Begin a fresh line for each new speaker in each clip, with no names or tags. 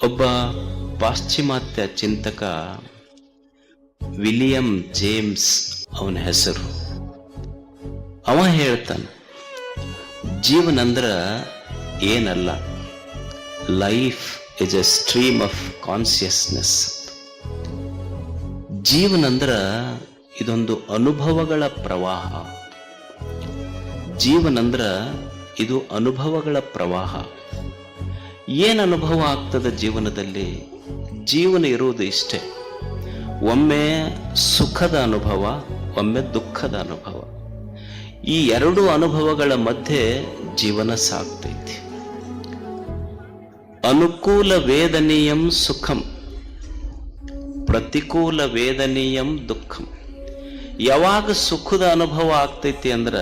ಒಬ್ಬ ಪಾಶ್ಚಿಮಾತ್ಯ ಚಿಂತಕ ವಿಲಿಯಂ ಜೇಮ್ಸ್ ಅವನ ಹೆಸರು. ಅವ ಹೇಳ್ತಾನೆ, ಜೀವನ ಅಂದ್ರ ಏನಲ್ಲ, life is A stream of consciousness. ಜೀವನ ಅಂದ್ರ ಇದೊಂದು ಅನುಭವಗಳ ಪ್ರವಾಹ. ಜೀವನ ಅಂದ್ರ ಇದು ಅನುಭವಗಳ ಪ್ರವಾಹ. ಏನು ಅನುಭವ ಆಗ್ತದೆ ಜೀವನದಲ್ಲಿ? ಜೀವನ ಇರುವುದು ಇಷ್ಟೇ, ಒಮ್ಮೆ ಸುಖದ ಅನುಭವ, ಒಮ್ಮೆ ದುಃಖದ ಅನುಭವ. ಈ ಎರಡು ಅನುಭವಗಳ ಮಧ್ಯೆ ಜೀವನ ಸಾಗ್ತೈತಿ. ಅನುಕೂಲ ವೇದನೀಯಂ ಸುಖಂ, ಪ್ರತಿಕೂಲ ವೇದನೀಯಂ ದುಃಖಂ. ಯಾವಾಗ ಸುಖದ ಅನುಭವ ಆಗ್ತೈತಿ ಅಂದ್ರ,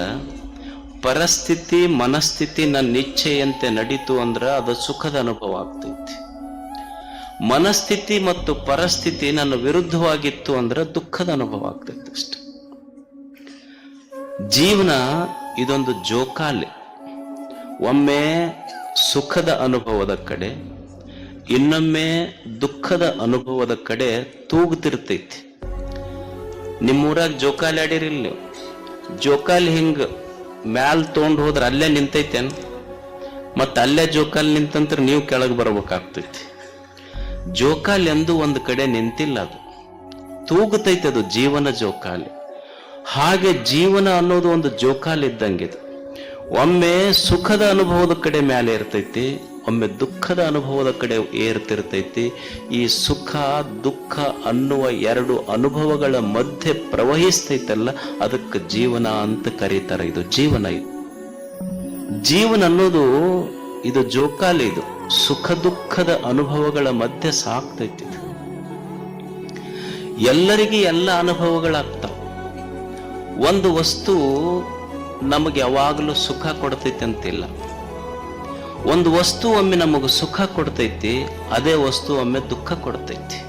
ಪರಿಸ್ಥಿತಿ ಮನಸ್ಥಿತಿ ನನ್ನ ಇಚ್ಛೆಯಂತೆ ನಡೀತು ಅಂದ್ರ ಅದು ಸುಖದ ಅನುಭವ ಆಗ್ತೈತಿ. ಮನಸ್ಥಿತಿ ಮತ್ತು ಪರಿಸ್ಥಿತಿ ನನ್ನ ವಿರುದ್ಧವಾಗಿತ್ತು ಅಂದ್ರೆ ದುಃಖದ ಅನುಭವ ಆಗ್ತೈತಿ ಅಷ್ಟೆ. ಜೀವನ ಇದೊಂದು ಜೋಕಾಲಿ. ಒಮ್ಮೆ ಸುಖದ ಅನುಭವದ ಕಡೆ, ಇನ್ನೊಮ್ಮೆ ದುಃಖದ ಅನುಭವದ ಕಡೆ ತೂಗುತ್ತಿರ್ತೈತಿ. ನಿಮ್ಮೂರಾಗ ಜೋಕಾಲಿ ಆಡಿರಿಲ್ಲ ನೀವು? ಜೋಕಾಲಿ ಹಿಂಗ ಮ್ಯಾಲ್ ತೊಗೊಂಡು ಹೋದ್ರೆ ಅಲ್ಲೇ ನಿಂತೈತೇನ್? ಮತ್ತೆ ಅಲ್ಲೇ ಜೋಕಾಲಿ ನಿಂತಂತ್ರ ನೀವು ಕೆಳಗೆ ಬರ್ಬೇಕಾಗ್ತೈತಿ. ಜೋಕಾಲಿ ಎಂದು ಒಂದು ಕಡೆ ನಿಂತಿಲ್ಲ, ಅದು ತೂಗುತ್ತೈತೆ. ಅದು ಜೀವನ ಜೋಕಾಲಿ. ಹಾಗೆ ಜೀವನ ಅನ್ನೋದು ಒಂದು ಜೋಕಾಲಿ ಇದ್ದಂಗಿದೆ. ಒಮ್ಮೆ ಸುಖದ ಅನುಭವದ ಕಡೆ ಮೇಲೆ ಇರ್ತೈತಿ, ಒಮ್ಮೆ ದುಃಖದ ಅನುಭವದ ಕಡೆ ಏರ್ತಿರ್ತೈತಿ. ಈ ಸುಖ ದುಃಖ ಅನ್ನುವ ಎರಡು ಅನುಭವಗಳ ಮಧ್ಯೆ ಪ್ರವಹಿಸ್ತೈತಲ್ಲ, ಅದಕ್ಕೆ ಜೀವನ ಅಂತ ಕರೀತಾರೆ. ಇದು ಜೀವನ. ಇದು ಜೀವನ ಅನ್ನೋದು ಇದು ಜೋಕಾಲಿ. ಇದು ಸುಖ ದುಃಖದ ಅನುಭವಗಳ ಮಧ್ಯೆ ಸಾಕ್ತೈತಿ. ಎಲ್ಲರಿಗೆ ಎಲ್ಲ ಅನುಭವಗಳಾಗ್ತಾವ. ಒಂದು ವಸ್ತು ನಮಗೆ ಯಾವಾಗಲೂ ಸುಖ ಕೊಡ್ತೈತಿ ಅಂತಿಲ್ಲ. ಒಂದು ವಸ್ತು ಒಮ್ಮೆ ನಮಗೆ ಸುಖ ಕೊಡ್ತೈತಿ, ಅದೇ ವಸ್ತು ಒಮ್ಮೆ ದುಃಖ ಕೊಡ್ತೈತಿ.